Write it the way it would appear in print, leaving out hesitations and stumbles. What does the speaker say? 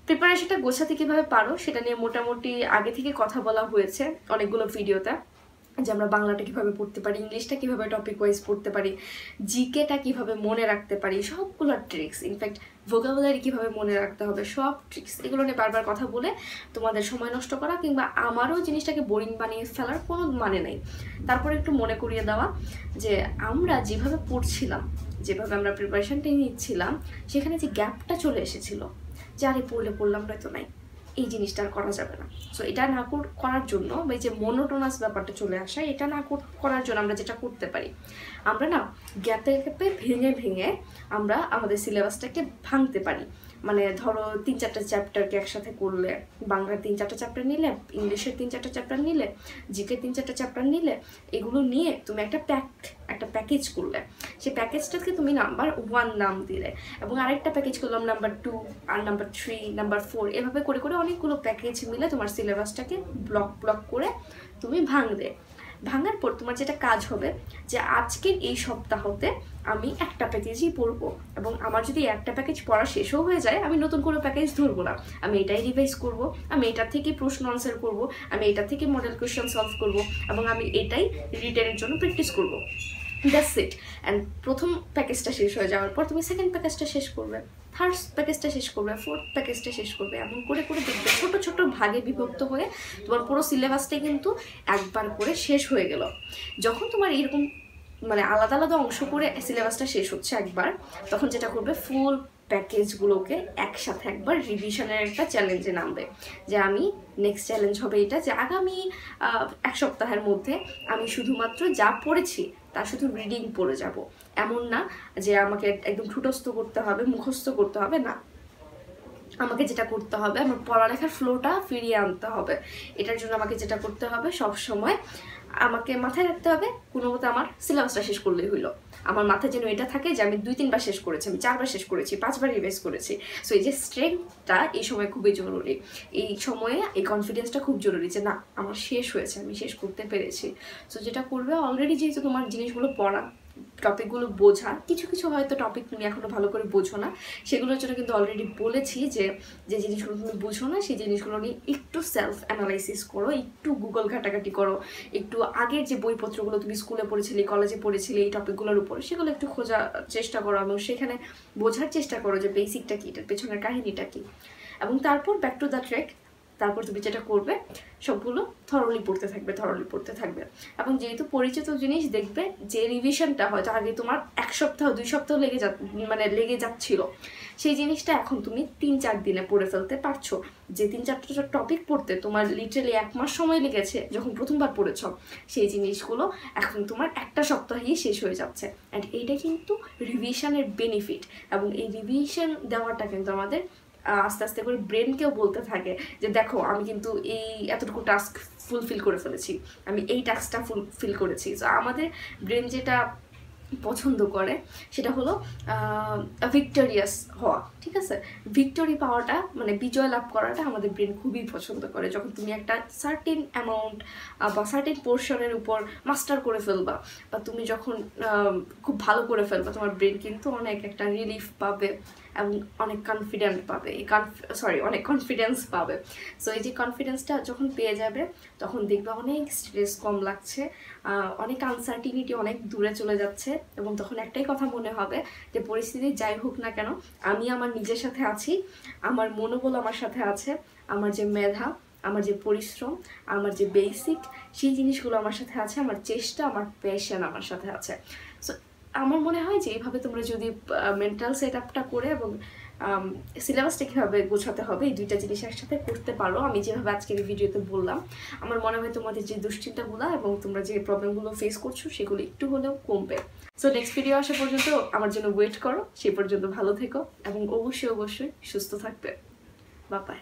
প্রিপারেশনটা গোছাতে কিভাবে পারো সেটা নিয়ে মোটামুটি আগে থেকে কথা বলা হয়েছে অনেকগুলো ভিডিওতে, যে আমরা বাংলাটা কিভাবে পড়তে পারি, ইংলিশটা কিভাবে টপিক ওয়াইজ পড়তে পারি, জিকেটা কিভাবে মনে রাখতে পারি, সবগুলো ট্রিক্স, ইনফ্যাক্ট ভোকাবুলারি কিভাবে মনে রাখতে হবে, সব ট্রিক্স, এগুলো নিয়ে বারবার কথা বলে তোমাদের সময় নষ্ট করা কিংবা আমারও জিনিসটাকে বোরিং বানিয়ে ফেলার কোনো মানে নেই। তারপরে একটু মনে করিয়ে দেওয়া যে আমরা যেভাবে পড়ছিলাম, যেভাবে আমরা প্রিপারেশনটা নিচ্ছিলাম, সেখানে যে গ্যাপটা চলে এসেছিল, যে আরে পড়লাম নয়তো নাই, এই জিনিসটা আর করা যাবে না। সো এটা না করার জন্য, বা এই যে মনোটোনাস ব্যাপারটা চলে আসা, এটা না করার জন্য আমরা যেটা করতে পারি, আমরা না গ্যাপে গ্যাপে ভেঙে ভেঙে আমরা আমাদের সিলেবাসটাকে ভাঙতে পারি। মানে ধরো 3-4টা চ্যাপ্টারকে একসাথে করলে, বাংলার 3-4টা চ্যাপ্টার নিলে, ইংলিশের 3-4টা চ্যাপ্টার নিলে, জিকে 3-4টা চ্যাপ্টার নিলে, এগুলো নিয়ে তুমি একটা প্যাকেজ করলে, সেই প্যাকেজটাকে তুমি নাম্বার 1 নাম দিলে, এবং আরেকটা প্যাকেজ করলাম নাম্বার 2 আর নাম্বার 3, নাম্বার 4, এভাবে করে করে অনেকগুলো প্যাকেজ মিলে তোমার সিলেবাসটাকে ব্লক করে তুমি ভাঙবে। ভাঙার পর তোমার যেটা কাজ হবে যে আজকের এই সপ্তাহতে আমি একটা প্যাকেজই পড়বো, এবং আমার যদি একটা প্যাকেজ পড়া শেষও হয়ে যায়, আমি নতুন কোনো প্যাকেজ ধরবো না, আমি এটাই রিভাইজ করব, আমি এটার থেকে প্রশ্ন আনসার করব, আমি এটা থেকে মডেল কোয়েশ্চেন সলভ করব, এবং আমি এটাই রিটেনের জন্য প্র্যাকটিস করব। That's it. অ্যান্ড প্রথম প্যাকেজটা শেষ হয়ে যাওয়ার পর তুমি সেকেন্ড প্যাকেজটা শেষ করবে, থার্ড প্যাকেজটা শেষ করবে, ফোর্থ প্যাকেজটা শেষ করবে, এমন করে করে দেখবে ছোট ছোট ভাগে বিভক্ত হয়ে তোমার পুরো সিলেবাসটাই কিন্তু একবার করে শেষ হয়ে গেল। যখন তোমার এরকম মানে আলাদা আলাদা অংশ করে সিলেবাসটা শেষ হচ্ছে একবার, তখন যেটা করবে ফুল প্যাকেজগুলোকে একসাথে একবার রিভিশনের একটা চ্যালেঞ্জে নামবে, যে আমি নেক্সট চ্যালেঞ্জ হবে এটা, যে আগামী 1 সপ্তাহের মধ্যে আমি শুধুমাত্র যা পড়েছি তা শুধু রিডিং পড়ে যাব। এমন না যে আমাকে একদম ঠুটস্থ করতে হবে, মুখস্থ করতে হবে, না, আমাকে যেটা করতে হবে আমার পড়ালেখার ফ্লোটা ফিরিয়ে আনতে হবে। এটার জন্য আমাকে যেটা করতে হবে, সব সময় আমাকে মাথায় রাখতে হবে কোনো মতো আমার সিলেবাসটা শেষ করলেই হইলো। আমার মাথায় যেন এটা থাকে যে আমি 2-3 বার শেষ করেছি, আমি 4 বার শেষ করেছি, 5 বার রিভাইজ করেছি। সো এই যে স্ট্রেংথটা এই সময় খুবই জরুরি, এই সময়ে এই কনফিডেন্সটা খুব জরুরি যে না আমার শেষ হয়েছে, আমি শেষ করতে পেরেছি। সো যেটা করবে, অলরেডি যেহেতু তোমার জিনিসগুলো পড়া, টপিকগুলো বোঝা, কিছু কিছু হয়তো টপিক তুমি এখনো ভালো করে বোঝো না, সেগুলোর জন্য কিন্তু অলরেডি বলেছি যে যে জিনিসগুলো তুমি বোঝো না সেই জিনিসগুলো নিয়ে একটু সেলফ অ্যানালাইসিস করো, একটু গুগল ঘাটাঘাটি করো, একটু আগের যে বইপত্রগুলো তুমি স্কুলে পড়েছিলে, কলেজে পড়েছিলে এই টপিকগুলোর উপর, সেগুলো একটু খোঁজার চেষ্টা করো, এবং সেখানে বোঝার চেষ্টা করো যে বেসিকটা কী, এটার পেছনের কাহিনীটা কী। এবং তারপর ব্যাক টু দ্য ট্র্যাক, তারপর তুমি যেটা করবে সবগুলো থরলি পড়তে থাকবে। এবং যেহেতু পরিচিত জিনিস, দেখবে যে রিভিশনটা হয়তো আগে তোমার 1 সপ্তাহ 2 সপ্তাহ লেগে যাচ্ছিল, সেই জিনিসটা এখন তুমি 3-4 দিনে পড়ে ফেলতে পারছো। যে 3-4টা টপিক পড়তে তোমার লিটারালি 1 মাস সময় লেগেছে যখন প্রথমবার পড়েছ, সেই জিনিসগুলো এখন তোমার একটা সপ্তাহেই শেষ হয়ে যাচ্ছে। অ্যান্ড এইটা কিন্তু রিভিশনের বেনিফিট, এবং এই রিভিশন দেওয়াটা কিন্তু আমাদের আস্তে আস্তে করে ব্রেনকেও বলতে থাকে যে দেখো আমি কিন্তু এই এতটুকু টাস্ক ফুলফিল করে ফেলেছি, আমি এই টাস্কটা ফুলফিল করেছি। সো আমাদের ব্রেন যেটা পছন্দ করে সেটা হলো ভিক্টোরিয়াস হওয়া, ঠিক আছে? ভিক্টোরি পাওয়াটা মানে বিজয় লাভ করাটা আমাদের ব্রেন খুবই পছন্দ করে। যখন তুমি একটা সার্টেন অ্যামাউন্ট বা সার্টেন পোর্শনের উপর মাস্টার করে ফেলবা, বা তুমি যখন খুব ভালো করে ফেলবা, তোমার ব্রেন কিন্তু অনেক একটা রিলিফ পাবে এবং অনেক কনফিডেন্ট পাবে, অনেক কনফিডেন্স পাবে। সো এই যে কনফিডেন্সটা যখন পেয়ে যাবে, তখন দেখবে অনেক স্ট্রেস কম লাগছে, অনেক আনসার্টিনিটি অনেক দূরে চলে যাচ্ছে, এবং তখন একটাই কথা মনে হবে যে পরিস্থিতি যাই হোক না কেন আমি আমার নিজের সাথে আছি, আমার মনোবল আমার সাথে আছে, আমার যে মেধা, আমার যে পরিশ্রম, আমার যে বেসিক, সেই জিনিসগুলো আমার সাথে আছে, আমার চেষ্টা, আমার প্যাশন আমার সাথে আছে। সো আমার মনে হয় যে এইভাবে তোমরা যদি মেন্টাল সেট আপটা করে এবং সিলেবাসটা কীভাবে গোছাতে হবে, এই দুইটা জিনিস একসাথে করতে পারো, আমি যেভাবে আজকের এই ভিডিওতে বললাম, আমার মনে হয় তোমাদের যে দুশ্চিন্তাগুলো এবং তোমরা যে প্রবলেমগুলো ফেস করছো সেগুলো একটু হলেও কমবে। সো নেক্সট ভিডিও আসা পর্যন্ত আমার জন্য ওয়েট করো, সেই পর্যন্ত ভালো থেকো এবং অবশ্যই সুস্থ থাকবে। Bye bye.